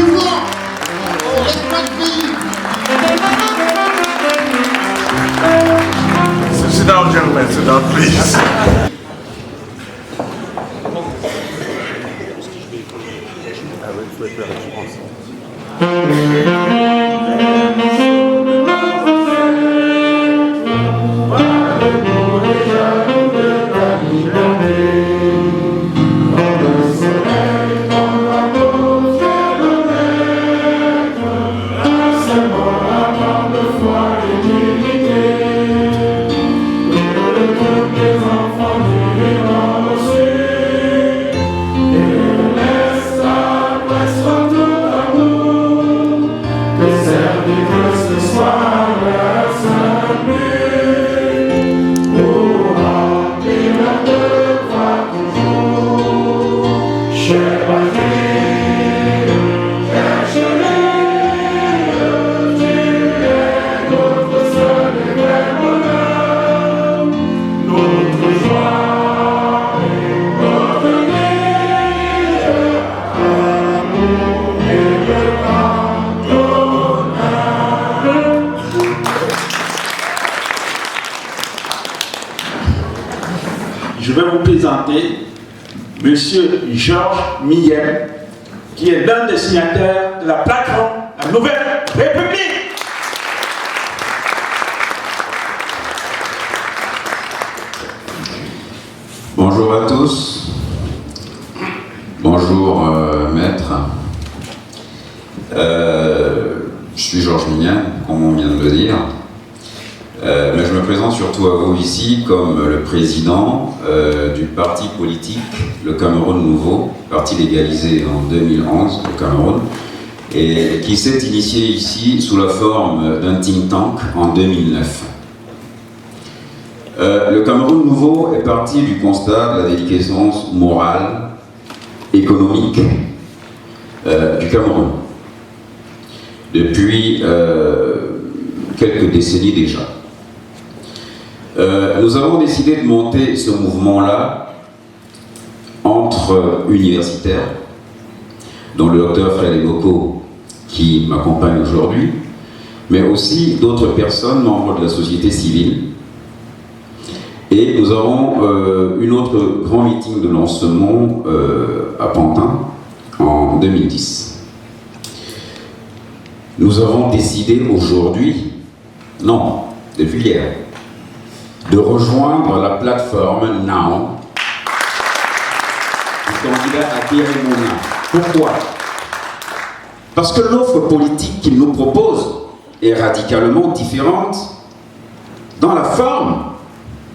pouvoir. On laisse pas le pays. Sit down, gentlemen. Sit down, please. Je vais vous présenter M. Georges Millet, qui est l'un des signataires de la plateforme La Nouvelle République. Bonjour à tous. Bonjour maître. Je suis Georges Millet, comme on vient de le dire. Mais je me présente surtout à vous ici comme le président du parti politique Le Cameroun Nouveau, parti légalisé en 2011 au Cameroun, et qui s'est initié ici sous la forme d'un think tank en 2009. Le Cameroun Nouveau est parti du constat de la déliquescence morale, économique du Cameroun depuis quelques décennies déjà. Nous avons décidé de monter ce mouvement-là entre universitaires, dont le docteur Fred Eboko, qui m'accompagne aujourd'hui, mais aussi d'autres personnes, membres de la société civile. Et nous avons une autre grand meeting de lancement à Pantin en 2010. Nous avons décidé aujourd'hui, non, depuis hier, de rejoindre la plateforme Now du candidat Aguirre Mouna. Pourquoi? Parce que l'offre politique qu'il nous propose est radicalement différente dans la forme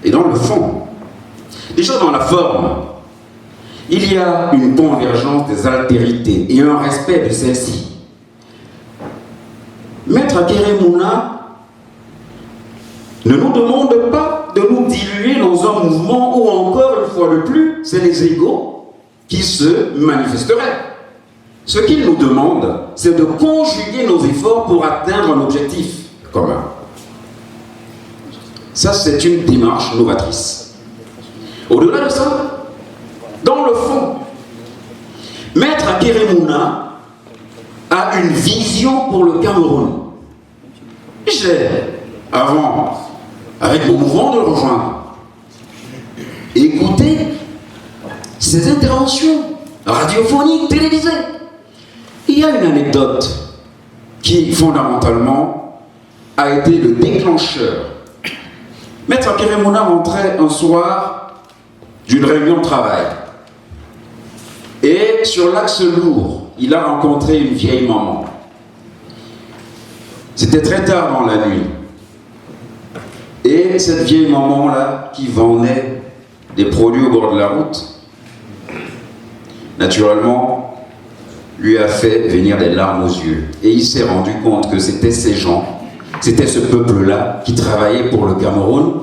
et dans le fond. Déjà dans la forme, il y a une convergence des altérités et un respect de celles-ci. Maître Aguirre Mouna ne nous demande pas de nous diluer dans un mouvement où, encore une fois de plus, c'est les égos qui se manifesteraient. Ce qu'il nous demande, c'est de conjuguer nos efforts pour atteindre un objectif commun. Ça, c'est une démarche novatrice. Au-delà de ça, dans le fond, Maître Aguirre Mouna a une vision pour le Cameroun. J'ai, avant, avec mon mouvement de le rejoindre, écouté ses interventions radiophoniques, télévisées. Il y a une anecdote qui, fondamentalement, a été le déclencheur. Maître Aguirre Mouna rentrait un soir d'une réunion de travail. Et sur l'axe lourd, il a rencontré une vieille maman. C'était très tard dans la nuit. Et cette vieille maman-là, qui vendait des produits au bord de la route, naturellement, lui a fait venir des larmes aux yeux. Et il s'est rendu compte que c'était ces gens, c'était ce peuple-là qui travaillait pour le Cameroun,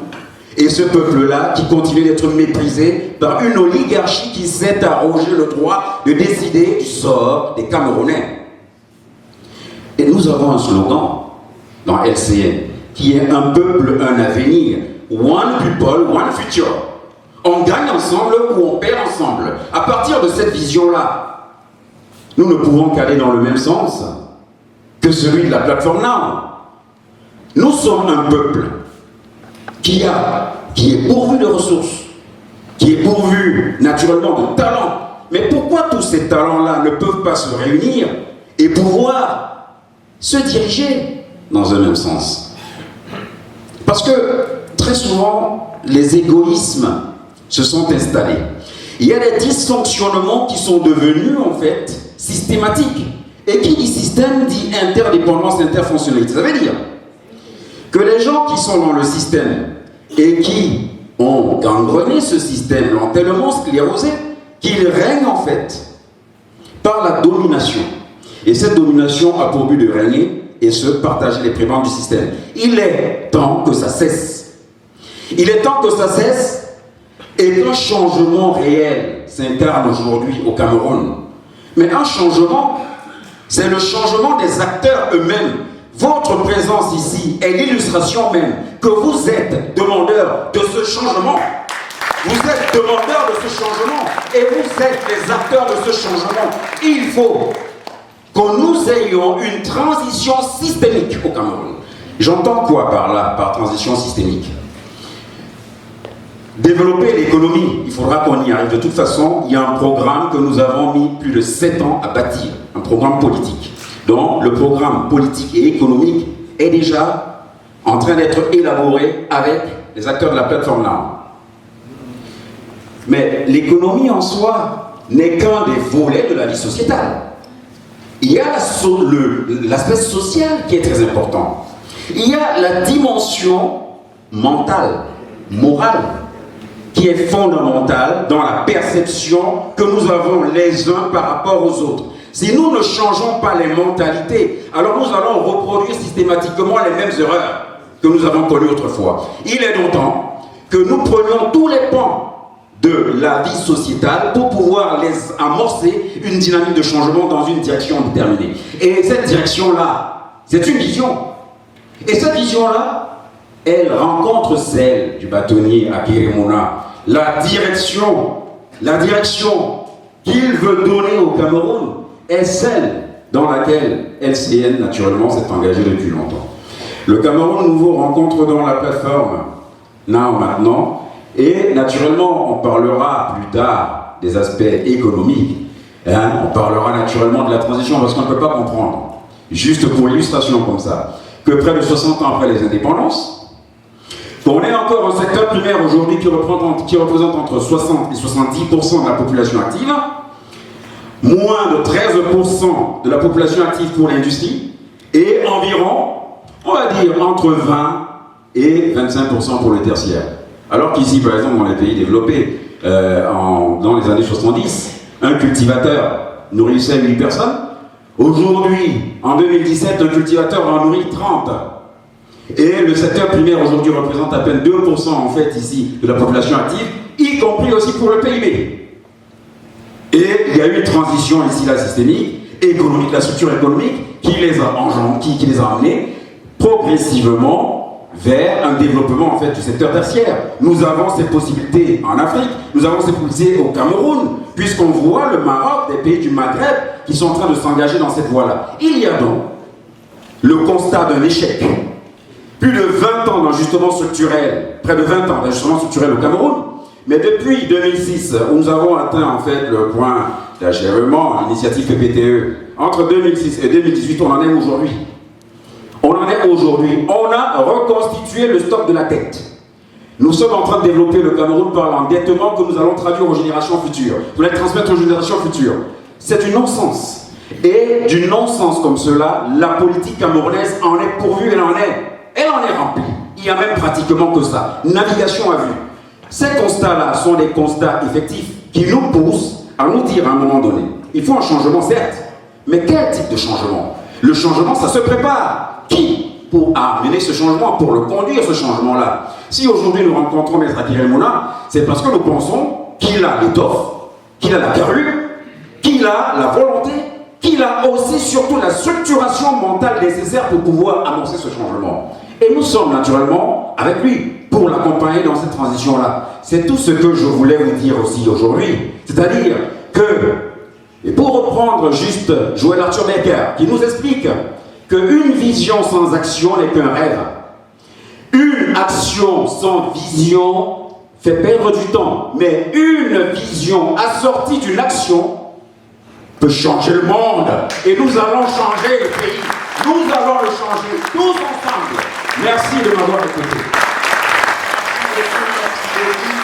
et ce peuple-là qui continue d'être méprisé par une oligarchie qui s'est arrogé le droit de décider du sort des Camerounais. Et nous avons un slogan dans LCN qui est un peuple, un avenir. One people, one future. On gagne ensemble ou on perd ensemble. À partir de cette vision-là, nous ne pouvons qu'aller dans le même sens que celui de la plateforme Now. Nous sommes un peuple qui est pourvu de ressources, qui est pourvu naturellement de talents. Mais pourquoi tous ces talents-là ne peuvent pas se réunir et pouvoir se diriger dans un même sens? Parce que très souvent, les égoïsmes se sont installés. Il y a des dysfonctionnements qui sont devenus en fait systématiques. Et qui dit système dit interdépendance, interfonctionnalité. Ça veut dire que les gens qui sont dans le système et qui ont gangrené ce système, l'ont tellement sclérosé, qu'ils règnent en fait par la domination. Et cette domination a pour but de régner et se partager les prébendes du système. Il est temps que ça cesse. Il est temps que ça cesse et qu'un changement réel s'incarne aujourd'hui au Cameroun. Mais un changement, c'est le changement des acteurs eux-mêmes. Votre présence ici est l'illustration même que vous êtes demandeurs de ce changement. Vous êtes demandeurs de ce changement et vous êtes les acteurs de ce changement. Il faut que nous ayons une transition systémique au Cameroun. J'entends quoi par là, par transition systémique? Développer l'économie, il faudra qu'on y arrive. De toute façon, il y a un programme que nous avons mis plus de 7 ans à bâtir, un programme politique. Donc, le programme politique et économique est déjà en train d'être élaboré avec les acteurs de la plateforme Now. Mais l'économie en soi n'est qu'un des volets de la vie sociétale. Il y a l'aspect social qui est très important. Il y a la dimension mentale, morale, qui est fondamentale dans la perception que nous avons les uns par rapport aux autres. Si nous ne changeons pas les mentalités, alors nous allons reproduire systématiquement les mêmes erreurs que nous avons connues autrefois. Il est donc temps que nous prenions tous les pans de la vie sociétale pour pouvoir les amorcer une dynamique de changement dans une direction déterminée. Et cette direction-là, c'est une vision. Et cette vision-là, elle rencontre celle du bâtonnier Akérémona. La direction qu'il veut donner au Cameroun est celle dans laquelle LCN, naturellement, s'est engagée depuis longtemps. Le Cameroun nouveau rencontre dans la plateforme Now maintenant, et naturellement, on parlera plus tard des aspects économiques. On parlera naturellement de la transition parce qu'on ne peut pas comprendre, juste pour illustration comme ça, que près de 60 ans après les indépendances, on est encore un secteur primaire aujourd'hui qui représente entre 60 et 70% de la population active, moins de 13% de la population active pour l'industrie, et environ, on va dire, entre 20 et 25% pour le tertiaire. Alors qu'ici, par exemple, dans les pays développés, dans les années 70, un cultivateur nourrissait 8 personnes. Aujourd'hui, en 2017, un cultivateur en nourrit 30. Et le secteur primaire aujourd'hui représente à peine 2% en fait ici de la population active, y compris aussi pour le PIB. Et il y a eu une transition ici, la systémique, économique, la structure économique, qui les a amenés progressivement vers un développement en fait du secteur tertiaire. Nous avons ces possibilités en Afrique, nous avons ces possibilités au Cameroun, puisqu'on voit le Maroc, des pays du Maghreb, qui sont en train de s'engager dans cette voie-là. Il y a donc le constat d'un échec. Plus de 20 ans d'ajustement structurel, près de 20 ans d'ajustement structurel au Cameroun, mais depuis 2006, où nous avons atteint en fait le point d'achèvement, l'initiative PPTE, entre 2006 et 2018, on en est aujourd'hui. On a reconstitué le stock de la dette. Nous sommes en train de développer le Cameroun par l'endettement que nous allons traduire aux générations futures, pour les transmettre aux générations futures. C'est du non-sens. Et du non-sens comme cela, la politique camerounaise en est pourvue, elle en est remplie. Il y a même pratiquement que ça. Navigation à vue. Ces constats-là sont des constats effectifs qui nous poussent à nous dire à un moment donné, il faut un changement certes, mais quel type de changement? Le changement, ça se prépare. Qui pour amener ce changement, pour le conduire ce changement-là? Si aujourd'hui nous rencontrons M. Akérémona, c'est parce que nous pensons qu'il a l'étoffe, qu'il a la carrure, qu'il a la volonté, qu'il a aussi surtout la structuration mentale nécessaire pour pouvoir annoncer ce changement. Et nous sommes naturellement avec lui pour l'accompagner dans cette transition-là. C'est tout ce que je voulais vous dire aussi aujourd'hui. C'est-à-dire que Et pour reprendre juste Joël Arthur Becker, qui nous explique qu'une vision sans action n'est qu'un rêve. Une action sans vision fait perdre du temps, mais une vision assortie d'une action peut changer le monde. Et nous allons changer le pays. Nous allons le changer tous ensemble. Merci de m'avoir écouté. Merci beaucoup.